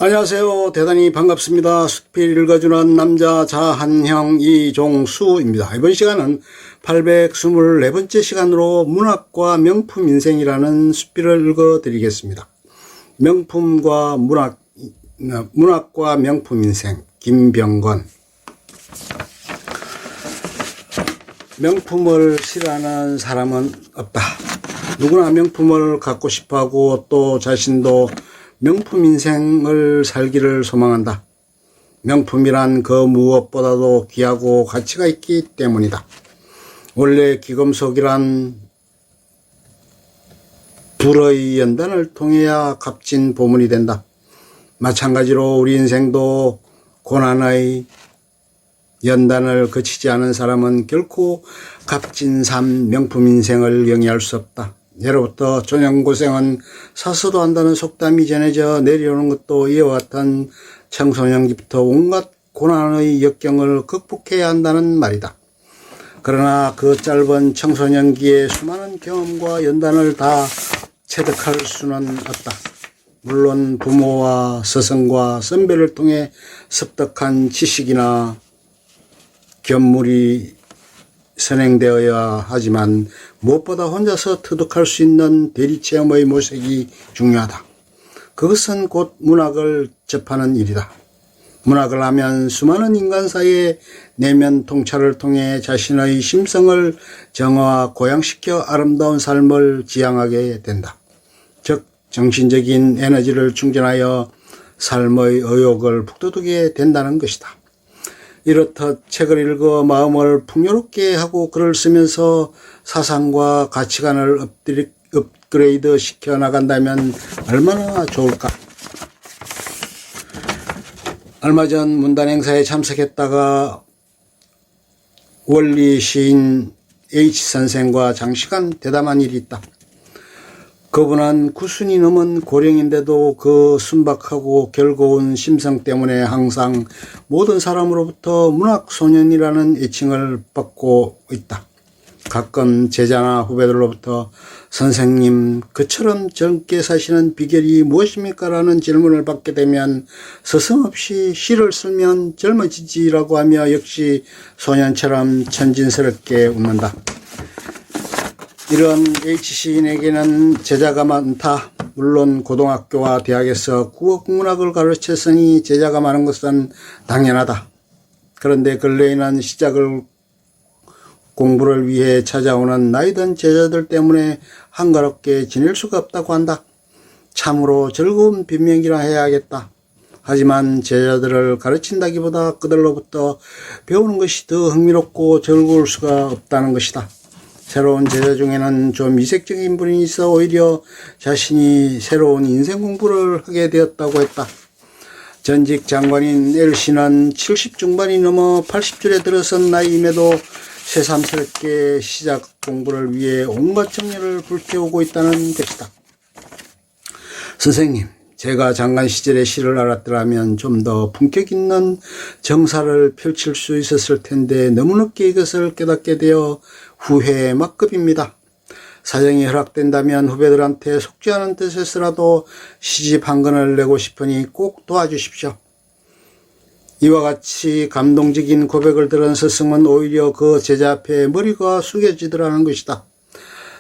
안녕하세요. 대단히 반갑습니다. 숲필 읽어주는 남자 자한형 이종수입니다. 이번 시간은 824번째 시간으로 문학과 명품 인생이라는 숲필을 읽어드리겠습니다. 문학과 명품 인생, 김병건. 명품을 싫어하는 사람은 없다. 누구나 명품을 갖고 싶어하고 또 자신도 명품 인생을 살기를 소망한다. 명품이란 그 무엇보다도 귀하고 가치가 있기 때문이다. 원래 귀금속이란 불의 연단을 통해야 값진 보물이 된다. 마찬가지로 우리 인생도 고난의 연단을 거치지 않은 사람은 결코 값진 삶 명품 인생을 영위할 수 없다. 예로부터 초년고생은 사서도 한다는 속담이 전해져 내려오는 것도 이와 같은 청소년기부터 온갖 고난의 역경을 극복해야 한다는 말이다. 그러나 그 짧은 청소년기의 수많은 경험과 연단을 다 체득할 수는 없다. 물론 부모와 스승과 선배를 통해 습득한 지식이나 견물이 선행되어야 하지만 무엇보다 혼자서 터득할 수 있는 대리체험의 모색이 중요하다. 그것은 곧 문학을 접하는 일이다. 문학을 하면 수많은 인간사이의 내면 통찰을 통해 자신의 심성을 정화 고양시켜 아름다운 삶을 지향하게 된다. 즉 정신적인 에너지를 충전하여 삶의 의욕을 북돋우게 된다는 것이다. 이렇듯 책을 읽어 마음을 풍요롭게 하고 글을 쓰면서 사상과 가치관을 업그레이드 시켜 나간다면 얼마나 좋을까. 얼마 전 문단 행사에 참석했다가 원리 시인 H 선생과 장시간 대담한 일이 있다. 그분은 9순이 넘은 고령인데도 그 순박하고 결고운 심성 때문에 항상 모든 사람으로부터 문학소년이라는 애칭을 받고 있다. 가끔 제자나 후배들로부터 선생님, 그처럼 젊게 사시는 비결이 무엇입니까? 라는 질문을 받게 되면 서슴없이 시를 쓰면 젊어지지라고 하며 역시 소년처럼 천진스럽게 웃는다. 이런 H시인에게는 제자가 많다. 물론 고등학교와 대학에서 국어국문학을 가르쳤으니 제자가 많은 것은 당연하다. 그런데 근래에는 시작을 공부를 위해 찾아오는 나이든 제자들 때문에 한가롭게 지낼 수가 없다고 한다. 참으로 즐거운 변명이라 해야겠다. 하지만 제자들을 가르친다기보다 그들로부터 배우는 것이 더 흥미롭고 즐거울 수가 없다는 것이다. 새로운 제자 중에는 좀 이색적인 분이 있어 오히려 자신이 새로운 인생 공부를 하게 되었다고 했다. 전직 장관인 L씨는 70 중반이 넘어 80줄에 들어선 나이임에도 새삼스럽게 시작 공부를 위해 온갖 정열을 불태우고 있다는 것이다. 선생님, 제가 장관 시절의 시를 알았더라면 좀 더 품격 있는 정사를 펼칠 수 있었을 텐데 너무 늦게 이것을 깨닫게 되어 후회의 막급입니다. 사정이 허락된다면 후배들한테 속지 않은 뜻에서라도 시집 한 권을 내고 싶으니 꼭 도와주십시오. 이와 같이 감동적인 고백을 들은 스승은 오히려 그 제자 앞에 머리가 숙여지더라는 것이다.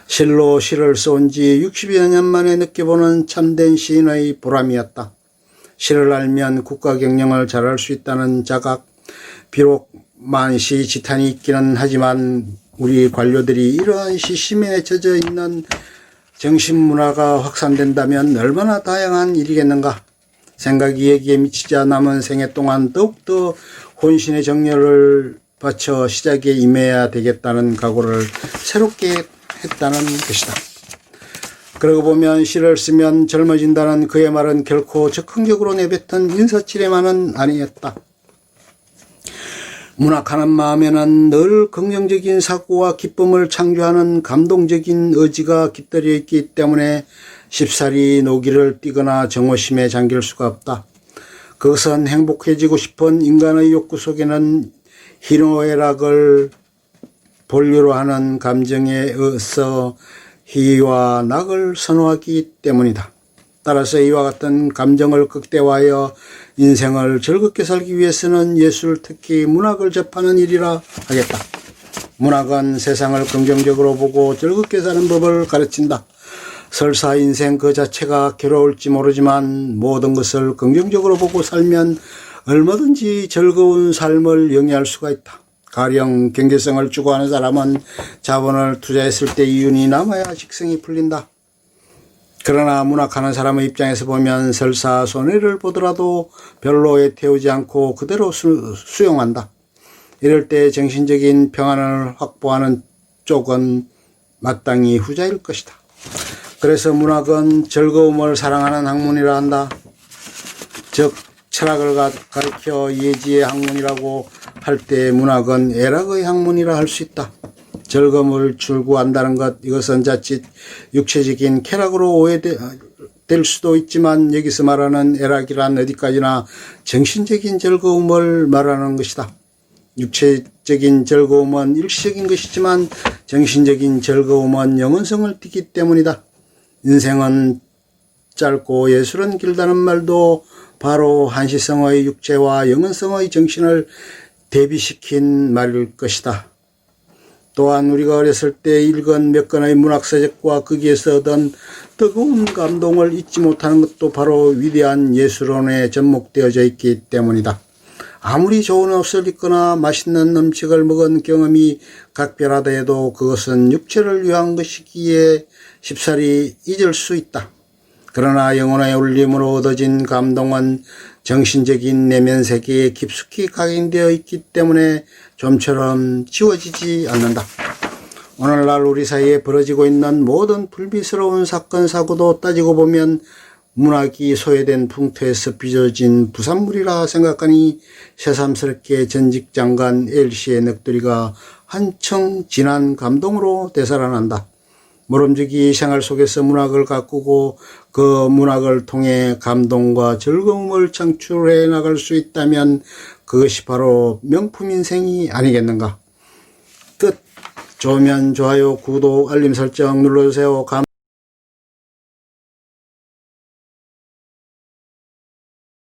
실로 시를 써온 지 60여 년 만에 느껴보는 참된 시인의 보람이었다. 시를 알면 국가 경영을 잘할 수 있다는 자각, 비록 만시지탄이 있기는 하지만 우리 관료들이 이러한 시심에 젖어 있는 정신문화가 확산된다면 얼마나 다양한 일이겠는가. 생각이 여기에 미치자 남은 생애 동안 더욱더 혼신의 정열을 바쳐 시작에 임해야 되겠다는 각오를 새롭게 했다는 것이다. 그러고 보면 시를 쓰면 젊어진다는 그의 말은 결코 적극적으로 내뱉은 인사치레만은 아니었다. 문학하는 마음에는 늘 긍정적인 사고와 기쁨을 창조하는 감동적인 의지가 깃들여 있기 때문에 쉽사리 노기를 띠거나 정오심에 잠길 수가 없다. 그것은 행복해지고 싶은 인간의 욕구 속에는 희노애락을 본류로 하는 감정에 의해서 희와 낙을 선호하기 때문이다. 따라서 이와 같은 감정을 극대화하여 인생을 즐겁게 살기 위해서는 예술, 특히 문학을 접하는 일이라 하겠다. 문학은 세상을 긍정적으로 보고 즐겁게 사는 법을 가르친다. 설사 인생 그 자체가 괴로울지 모르지만 모든 것을 긍정적으로 보고 살면 얼마든지 즐거운 삶을 영위할 수가 있다. 가령 경제성을 추구하는 사람은 자본을 투자했을 때 이윤이 남아야 직성이 풀린다. 그러나 문학하는 사람의 입장에서 보면 설사 손해를 보더라도 별로 애태우지 않고 그대로 수용한다. 이럴 때 정신적인 평안을 확보하는 쪽은 마땅히 후자일 것이다. 그래서 문학은 즐거움을 사랑하는 학문이라 한다. 즉 철학을 가리켜 예지의 학문이라고 할 때 문학은 애락의 학문이라 할 수 있다. 즐거움을 추구한다는 것, 이것은 자칫 육체적인 쾌락으로 오해될 수도 있지만 여기서 말하는 애락이란 어디까지나 정신적인 즐거움을 말하는 것이다. 육체적인 즐거움은 일시적인 것이지만 정신적인 즐거움은 영원성을 띠기 때문이다. 인생은 짧고 예술은 길다는 말도 바로 한시성의 육체와 영원성의 정신을 대비시킨 말일 것이다. 또한 우리가 어렸을 때 읽은 몇 권의 문학서적과 거기에서 얻은 뜨거운 감동을 잊지 못하는 것도 바로 위대한 예술론에 접목되어져 있기 때문이다. 아무리 좋은 옷을 입거나 맛있는 음식을 먹은 경험이 각별하다 해도 그것은 육체를 위한 것이기에 쉽사리 잊을 수 있다. 그러나 영혼의 울림으로 얻어진 감동은 정신적인 내면 세계에 깊숙이 각인되어 있기 때문에 좀처럼 지워지지 않는다. 오늘날 우리 사이에 벌어지고 있는 모든 불미스러운 사건 사고도 따지고 보면 문학이 소외된 풍토에서 빚어진 부산물이라 생각하니 새삼스럽게 전직 장관 L씨의 넋두리가 한층 진한 감동으로 되살아난다. 모름지기 생활 속에서 문학을 가꾸고 그 문학을 통해 감동과 즐거움을 창출해 나갈 수 있다면 그것이 바로 명품 인생이 아니겠는가. 끝. 좋으면 좋아요, 구독, 알림 설정 눌러주세요.